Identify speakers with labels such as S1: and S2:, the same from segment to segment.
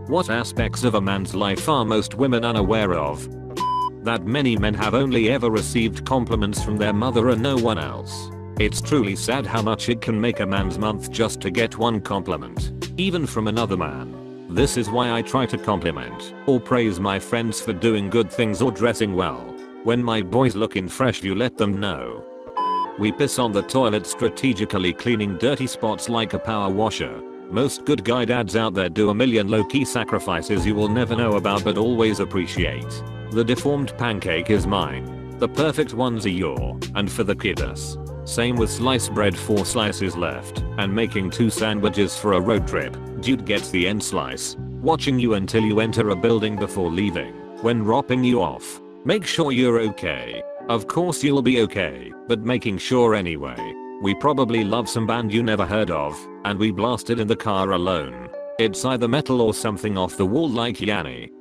S1: What aspects of a man's life are most women unaware of? That many men have only ever received compliments from their mother and no one else. It's truly sad how much it can make a man's month just to get one compliment, even from another man. This is why I try to compliment or praise my friends for doing good things or dressing well. When my boys looking fresh, you let them know. We piss on the toilet, strategically cleaning dirty spots like a power washer. Most good guy dads out there do a million low-key sacrifices you will never know about but always appreciate. The deformed pancake is mine. The perfect ones are your, and for the kiddos. Same with sliced bread, 4 slices left, and making 2 sandwiches for a road trip. Dude gets the end slice. Watching you until you enter a building before leaving. When dropping you off. Make sure you're okay. Of course you'll be okay, but making sure anyway. We probably love some band you never heard of, and we blasted in the car alone. It's either metal or something off the wall like Yanni.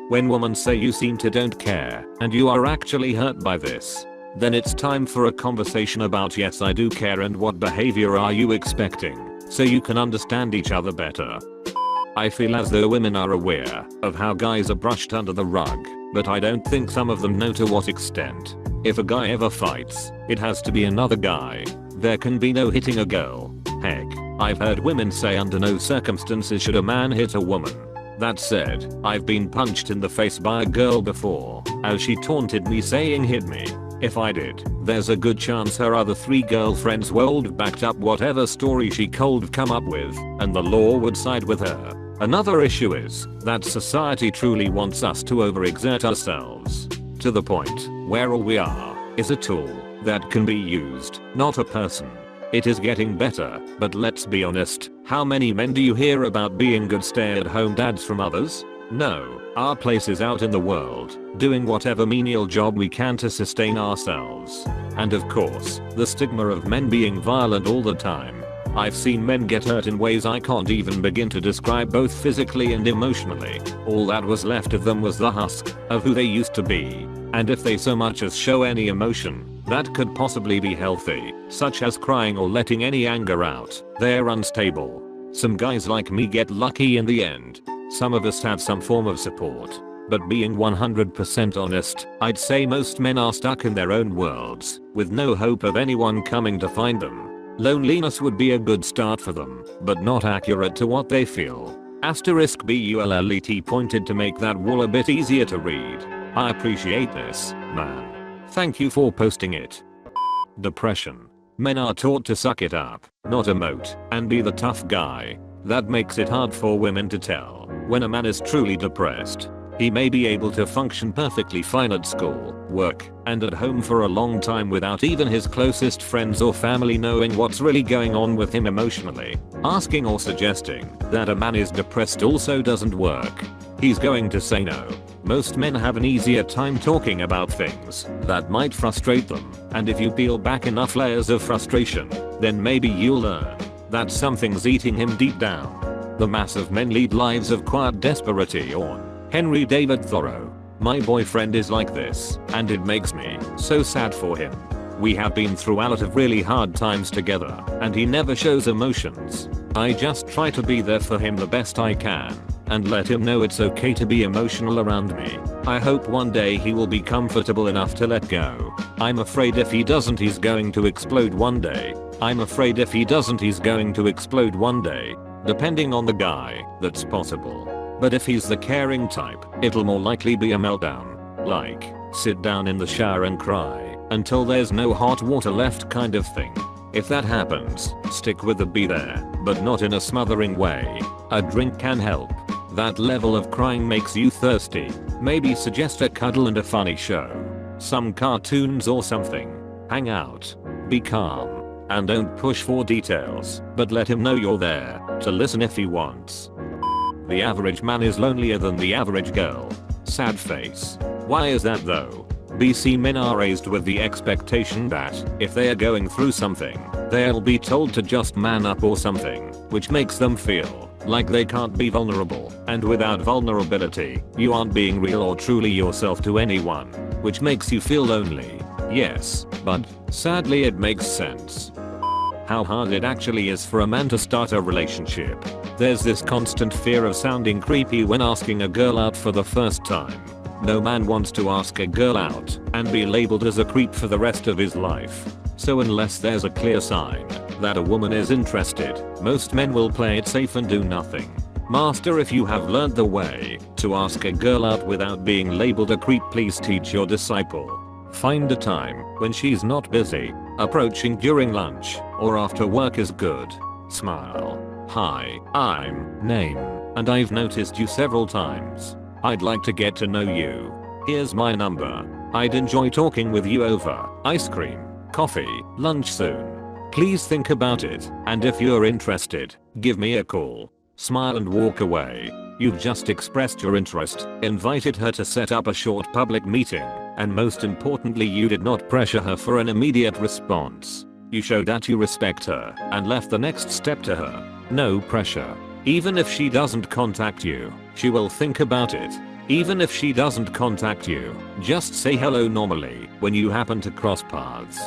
S1: When women say you seem to don't care, and you are actually hurt by this, then it's time for a conversation about yes I do care and what behavior are you expecting, so you can understand each other better. I feel as though women are aware of how guys are brushed under the rug, but I don't think some of them know to what extent. If a guy ever fights, it has to be another guy. There can be no hitting a girl. Heck, I've heard women say under no circumstances should a man hit a woman. That said, I've been punched in the face by a girl before, as she taunted me saying hit me. If I did, there's a good chance her other 3 girlfriends would backed up whatever story she could come up with, and the law would side with her. Another issue is that society truly wants us to overexert ourselves, to the point where all we are is a tool that can be used, not a person. It is getting better, but let's be honest, how many men do you hear about being good stay-at-home dads from others? No, our place is out in the world, doing whatever menial job we can to sustain ourselves. And of course, the stigma of men being violent all the time. I've seen men get hurt in ways I can't even begin to describe, both physically and emotionally. All that was left of them was the husk of who they used to be. And if they so much as show any emotion that could possibly be healthy, such as crying or letting any anger out, they're unstable. Some guys like me get lucky in the end. Some of us have some form of support. But being 100% honest, I'd say most men are stuck in their own worlds, with no hope of anyone coming to find them. Loneliness would be a good start for them, but not accurate to what they feel. *BULLET pointed to make that wall a bit easier to read. I appreciate this, man. Thank you for posting it. Depression. Men are taught to suck it up, not emote, and be the tough guy. That makes it hard for women to tell when a man is truly depressed. He may be able to function perfectly fine at school, work, and at home for a long time without even his closest friends or family knowing what's really going on with him emotionally. Asking or suggesting that a man is depressed also doesn't work. He's going to say no. Most men have an easier time talking about things that might frustrate them, and if you peel back enough layers of frustration, then maybe you'll learn that something's eating him deep down. The mass of men lead lives of quiet desperation. Henry David Thoreau. My boyfriend is like this, and it makes me so sad for him. We have been through a lot of really hard times together, and he never shows emotions. I just try to be there for him the best I can, and let him know it's okay to be emotional around me. I hope one day he will be comfortable enough to let go. I'm afraid if he doesn't he's going to explode one day. I'm afraid if he doesn't he's going to explode one day. Depending on the guy, that's possible. But if he's the caring type, it'll more likely be a meltdown. Like, sit down in the shower and cry until there's no hot water left kind of thing. If that happens, stick with the be there, but not in a smothering way. A drink can help. That level of crying makes you thirsty. Maybe suggest a cuddle and a funny show. Some cartoons or something. Hang out. Be calm. And don't push for details, but let him know you're there to listen if he wants. The average man is lonelier than the average girl. Sad face. Why is that though? BC men are raised with the expectation that if they are going through something, they'll be told to just man up or something, which makes them feel like they can't be vulnerable, and without vulnerability, you aren't being real or truly yourself to anyone, which makes you feel lonely. Yes, but sadly it makes sense. How hard it actually is for a man to start a relationship. There's this constant fear of sounding creepy when asking a girl out for the first time. No man wants to ask a girl out and be labeled as a creep for the rest of his life. So unless there's a clear sign that a woman is interested, most men will play it safe and do nothing. Master, if you have learned the way to ask a girl out without being labeled a creep, please teach your disciple. Find a time when she's not busy. Approaching during lunch or after work is good. Smile. Hi, I'm name, and I've noticed you several times. I'd like to get to know you. Here's my number. I'd enjoy talking with you over ice cream, coffee, lunch soon. Please think about it, and if you're interested, give me a call. Smile and walk away. You've just expressed your interest, invited her to set up a short public meeting, and most importantly, you did not pressure her for an immediate response. You showed that you respect her and left the next step to her. No pressure. Even if she doesn't contact you, she will think about it. Even if she doesn't contact you, just say hello normally when you happen to cross paths.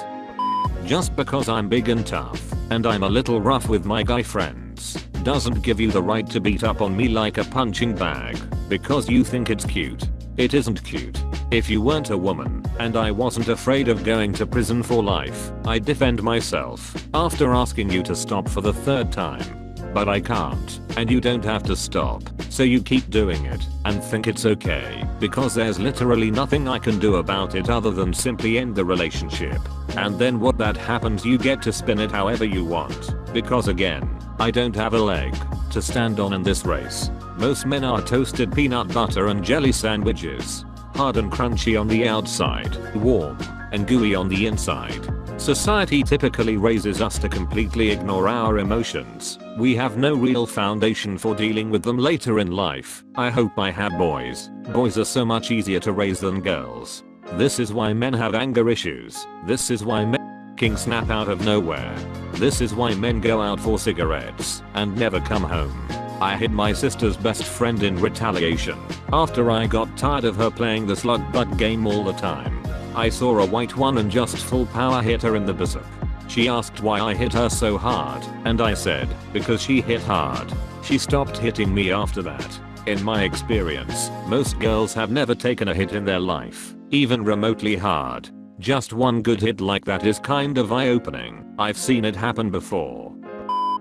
S1: Just because I'm big and tough and I'm a little rough with my guy friends doesn't give you the right to beat up on me like a punching bag because you think it's cute. It isn't cute. If you weren't a woman and I wasn't afraid of going to prison for life, I'd defend myself after asking you to stop for the third time. But I can't, and you don't have to stop, so you keep doing it and think it's okay because there's literally nothing I can do about it other than simply end the relationship. And then what that happens, you get to spin it however you want because again, I don't have a leg to stand on in this race. Most men are toasted peanut butter and jelly sandwiches. Hard and crunchy on the outside, warm and gooey on the inside. Society typically raises us to completely ignore our emotions. We have no real foundation for dealing with them later in life. I hope I have boys. Boys are so much easier to raise than girls. This is why men have anger issues. This is why men snap out of nowhere. This is why men go out for cigarettes and never come home. I hit my sister's best friend in retaliation after I got tired of her playing the slug bug game all the time. I saw a white one and just full power hit her in the bicep. She asked why I hit her so hard, and I said, because she hit hard. She stopped hitting me after that. In my experience, most girls have never taken a hit in their life, even remotely hard. Just one good hit like that is kind of eye-opening. I've seen it happen before.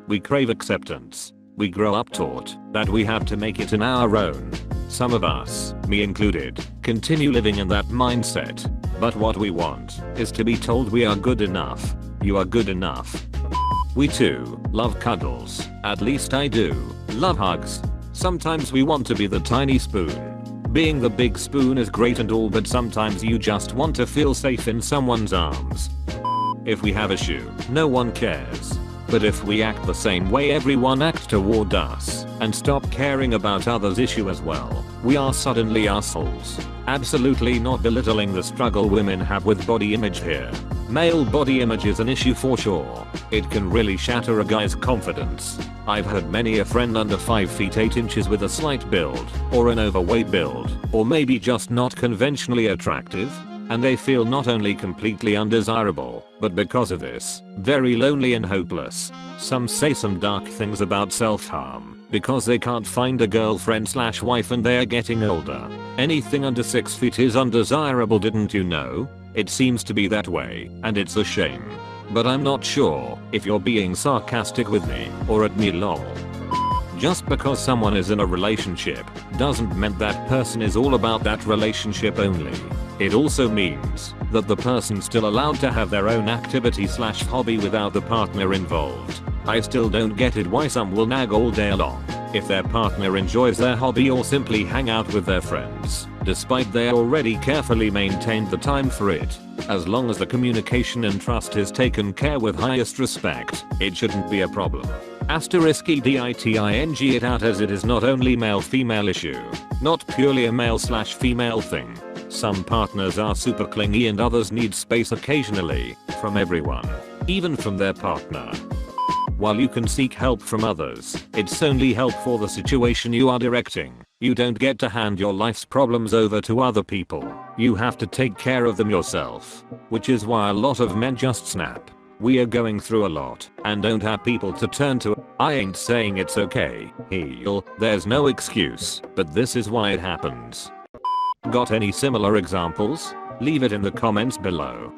S1: We crave acceptance. We grow up taught that we have to make it on our own. Some of us, me included, continue living in that mindset. But what we want is to be told we are good enough. You are good enough. We too love cuddles. At least I do. Love hugs. Sometimes we want to be the tiny spoon. Being the big spoon is great and all, but sometimes you just want to feel safe in someone's arms. If we have a shoe, no one cares. But if we act the same way everyone acts toward us and stop caring about others' issue as well, we are suddenly assholes. Absolutely not belittling the struggle women have with body image here. Male body image is an issue for sure. It can really shatter a guy's confidence. I've heard many a friend under 5 feet 8 inches with a slight build, or an overweight build, or maybe just not conventionally attractive, and they feel not only completely undesirable, but because of this, very lonely and hopeless. Some say some dark things about self-harm, because they can't find a girlfriend/wife and they're getting older. Anything under 6 feet is undesirable, didn't you know? It seems to be that way, and it's a shame. But I'm not sure if you're being sarcastic with me, or at me lol. Just because someone is in a relationship, doesn't mean that person is all about that relationship only. It also means that the person's still allowed to have their own activity/hobby without the partner involved. I still don't get it why some will nag all day long if their partner enjoys their hobby or simply hang out with their friends, despite they already carefully maintained the time for it. As long as the communication and trust is taken care with highest respect, it shouldn't be a problem. *diting it out, as it is not only male-female issue, not purely a male/female thing. Some partners are super clingy and others need space occasionally, from everyone, even from their partner. While you can seek help from others, it's only help for the situation you are directing. You don't get to hand your life's problems over to other people. You have to take care of them yourself, which is why a lot of men just snap. We are going through a lot and don't have people to turn to. I ain't saying it's okay, heal, there's no excuse, but this is why it happens. Got any similar examples? Leave it in the comments below.